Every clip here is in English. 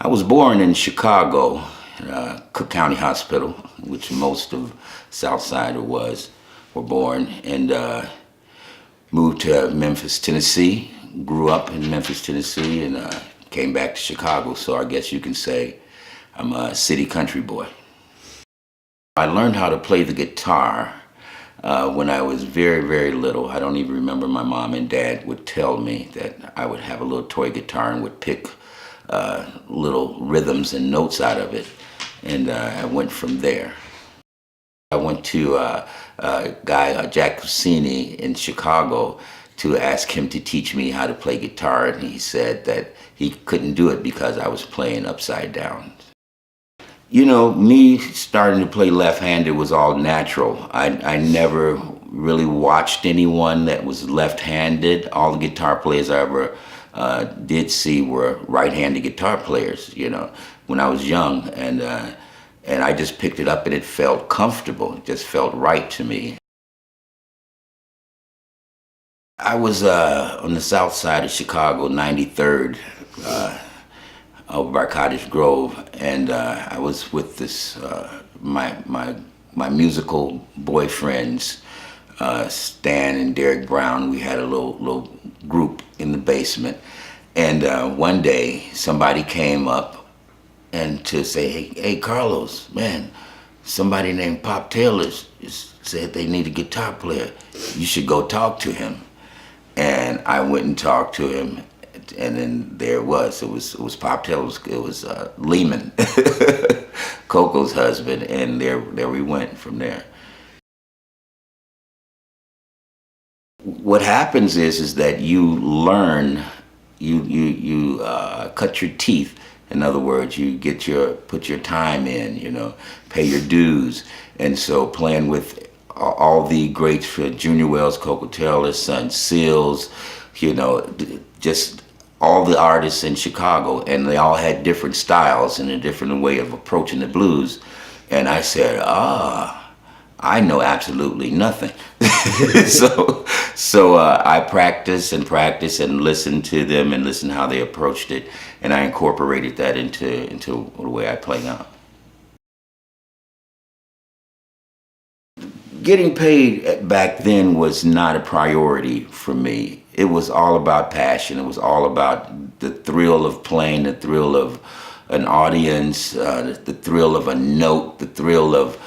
I was born in Chicago, Cook County Hospital, which most of Southside were born, and moved to Memphis, Tennessee. Grew up in Memphis, Tennessee, and came back to Chicago. So I guess you can say I'm a city country boy. I learned how to play the guitar when I was very, very little. I don't even remember. My mom and dad would tell me that I would have a little toy guitar and would pick little rhythms and notes out of it, and I went from there. I went to a guy, Jack Cassini in Chicago, to ask him to teach me how to play guitar, and he said that he couldn't do it because I was playing upside down. You know, me starting to play left-handed was all natural. I never really watched anyone that was left-handed. All the guitar players I ever did see were right-handed guitar players, you know, when I was young. And I just picked it up and it felt comfortable. It just felt right to me. I was on the south side of Chicago, 93rd, over by Cottage Grove, and I was with this my musical boyfriends, Stan and Derek Brown. We had a little group in the basement, and one day somebody came up and to say, hey Carlos, man, somebody named Pop Taylor said they need a guitar player. You should go talk to him. And I went and talked to him, and then there it was. It was Pop Taylor. It was Lehman, Coco's husband, and there we went from there. What happens is that you learn, you cut your teeth. In other words, you put your time in, you know, pay your dues, and so playing with all the greats for Junior Wells, Coco Taylor, Son Seals, you know, just all the artists in Chicago, and they all had different styles and a different way of approaching the blues. And I said, I know absolutely nothing. so I practiced and listened to them and listened how they approached it, and I incorporated that into the way I play now. Getting paid back then was not a priority for me. It was all about passion. It was all about the thrill of playing, the thrill of an audience, the thrill of a note, the thrill of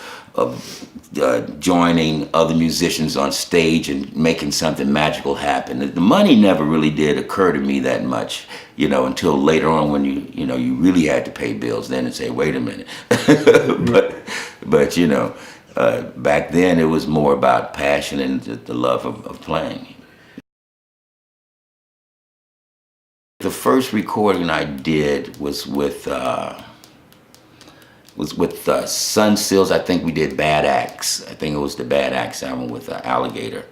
joining other musicians on stage and making something magical happen. The money never really did occur to me that much, you know, until later on when you really had to pay bills then and say, wait a minute. but you know, back then it was more about passion and the love of playing. The first recording I did was with Son Seals. I think we did Bad Axe. I think it was the Bad Axe album with Alligator.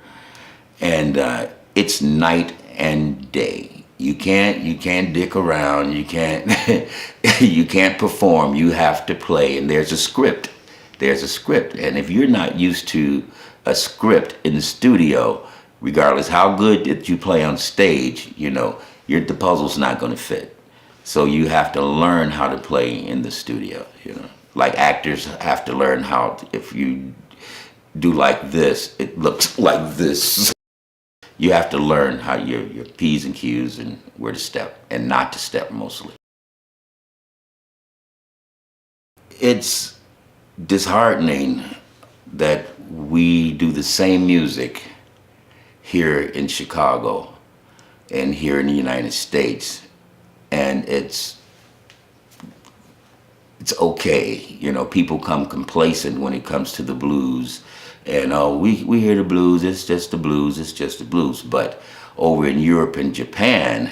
And it's night and day. You can't dick around. You can't you can't perform. You have to play. And there's a script. There's a script. And if you're not used to a script in the studio, regardless how good that you play on stage, you know, the puzzle's not going to fit. So you have to learn how to play in the studio, you know. Like actors have to learn how, if you do like this, it looks like this. You have to learn how your P's and Q's and where to step and not to step mostly. It's disheartening that we do the same music here in Chicago and here in the United States, and it's okay. You know, people come complacent when it comes to the blues, and we hear the blues, it's just the blues, it's just the blues. But over in Europe and Japan,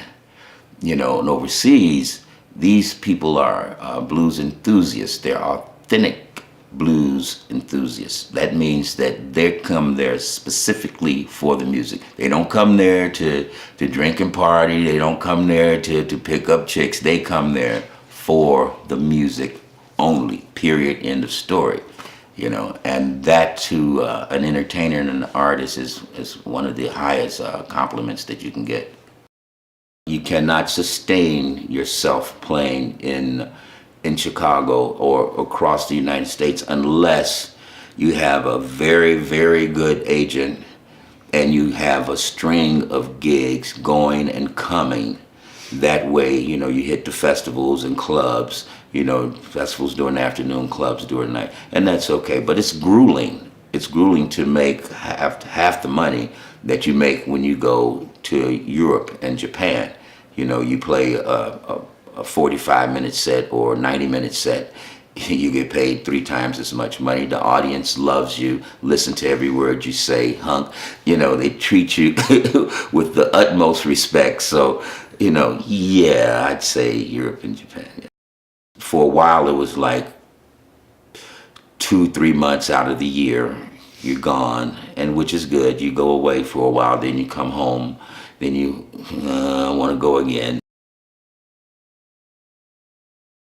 you know, and overseas, these people are blues enthusiasts. They're authentic blues enthusiasts. That means that they come there specifically for the music. They don't come there to drink and party. They don't come there to pick up chicks. They come there for the music only, period, end of story. You know, and that to an entertainer and an artist is one of the highest compliments that you can get. You cannot sustain yourself playing in Chicago or across the United States unless you have a very, very good agent and you have a string of gigs going and coming. That way, you know, you hit the festivals and clubs, you know, festivals during the afternoon, clubs during the night, and that's okay. But it's grueling. It's grueling to make half the money that you make when you go to Europe and Japan. You know, you play a 45-minute set or 90-minute set, you get paid 3 times as much money. The audience loves you, listen to every word you say, hunk. You know, they treat you with the utmost respect. So, you know, yeah, I'd say Europe and Japan. Yeah. For a while, it was like 2-3 months out of the year, you're gone, and which is good. You go away for a while, then you come home, then you want to go again.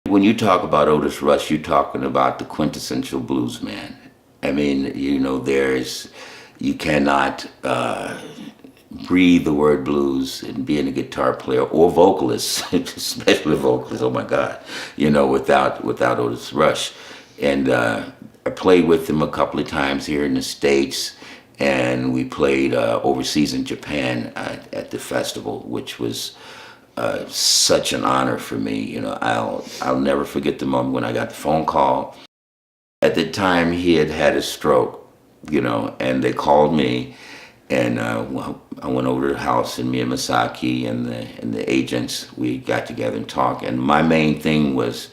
When you talk about Otis Rush, you're talking about the quintessential blues man. I mean, you know, you cannot breathe the word blues and being a guitar player or vocalist, especially vocalist, oh my God, you know, without Otis Rush. And I played with him a couple of times here in the States, and we played overseas in Japan at the festival, which was such an honor for me. You know, I'll never forget the moment when I got the phone call. At the time, he had had a stroke, you know, and they called me, and I went over to the house, and me and Masaki and the agents, we got together and talked. And my main thing was,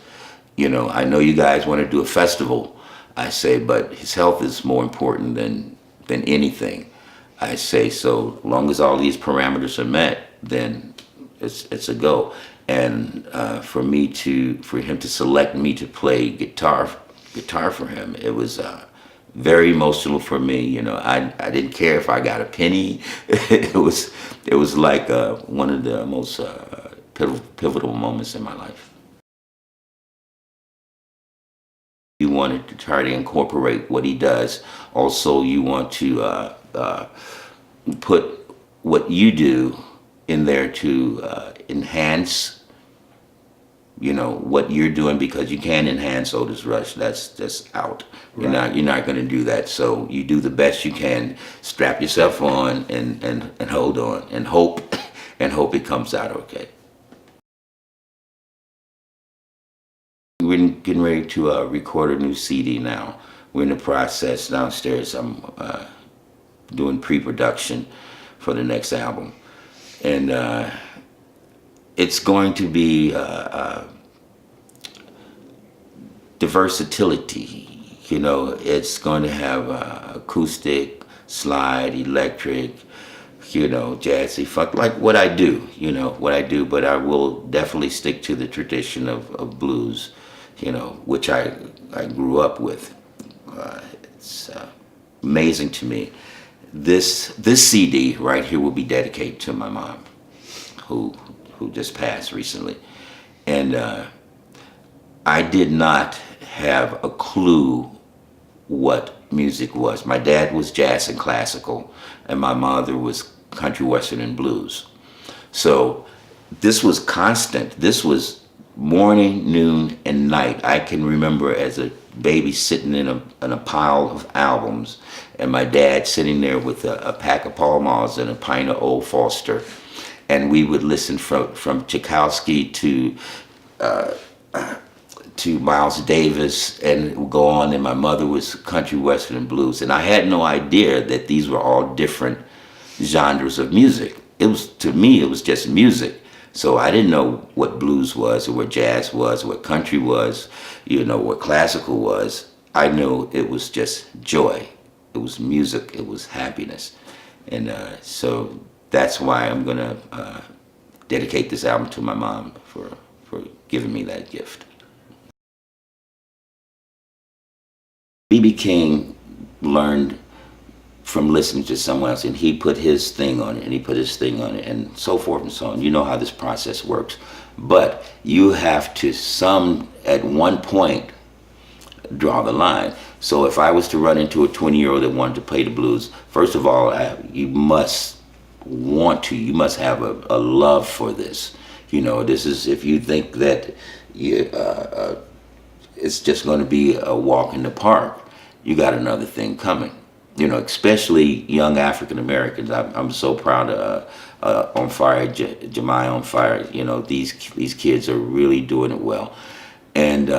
you know, I know you guys want to do a festival, I say, but his health is more important than anything. I say, so long as all these parameters are met, then it's a go. And for him to select me to play guitar for him, it was very emotional for me. You know, I didn't care if I got a penny. it was like one of the most pivotal moments in my life. You wanted to try to incorporate what he does. Also, you want to put what you do in there to enhance, you know, what you're doing, because you can't enhance Otis Rush. That's just out. Right. You're not going to do that. So you do the best you can. Strap yourself on and hold on and hope it comes out okay. We're getting ready to record a new CD now. We're in the process downstairs. I'm doing pre-production for the next album. And it's going to be the versatility, you know. It's going to have acoustic, slide, electric, you know, jazzy, funk, like what I do, you know, but I will definitely stick to the tradition of blues, you know, which I grew up with. It's amazing to me. This CD right here will be dedicated to my mom, who just passed recently. And I did not have a clue what music was. My dad was jazz and classical, and my mother was country, western, and blues. So this was constant. This was morning, noon, and night. I can remember as a baby sitting in a pile of albums, and my dad sitting there with a pack of Pall Malls and a pint of Old Foster, and we would listen from Tchaikovsky to Miles Davis and go on. And my mother was country, western, and blues, and I had no idea that these were all different genres of music. To me, it was just music. So I didn't know what blues was, or what jazz was, or what country was, you know, what classical was. I knew it was just joy. It was music. It was happiness. And so that's why I'm going to dedicate this album to my mom for giving me that gift. B.B. King learned from listening to someone else, and he put his thing on it, and he put his thing on it, and so forth and so on. You know how this process works. But you have to at one point, draw the line. So if I was to run into a 20-year-old that wanted to play the blues, first of all, you must want to. You must have a love for this. You know, this is, if you think that it's just going to be a walk in the park, you got another thing coming. You know, especially young African Americans. I'm so proud of On Fire, Jemiah On Fire. You know, these kids are really doing it well, and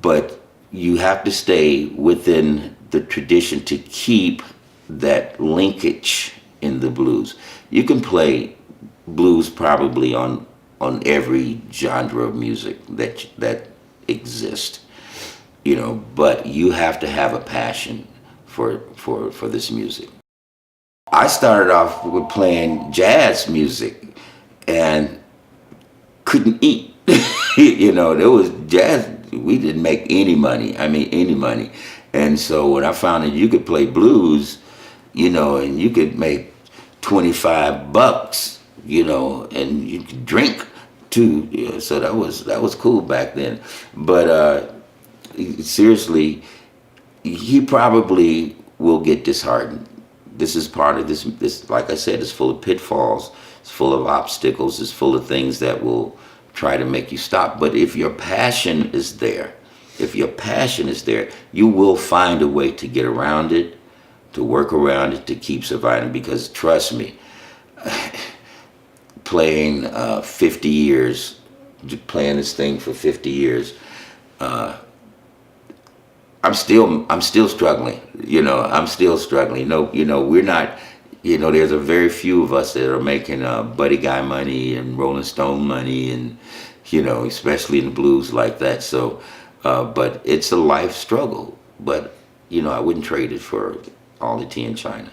but you have to stay within the tradition to keep that linkage in the blues. You can play blues probably on every genre of music that exists, you know, but you have to have a passion for this music. I started off with playing jazz music and couldn't eat. You know, there was jazz. We didn't make any money. I mean, any money. And so when I found that you could play blues, you know, and you could make $25, you know, and you could drink too. You know, so that was cool back then. But seriously, he probably will get disheartened. This is part of this, like I said, it's full of pitfalls. It's full of obstacles. It's full of things that will try to make you stop. But if your passion is there, you will find a way to get around it, to work around it, to keep surviving. Because trust me, playing 50 years, playing this thing for 50 years, I'm still struggling. You know, I'm still struggling. No, you know, we're not. You know, there's a very few of us that are making Buddy Guy money and Rolling Stone money, and you know, especially in the blues like that. So, but it's a life struggle. But you know, I wouldn't trade it for all the tea in China.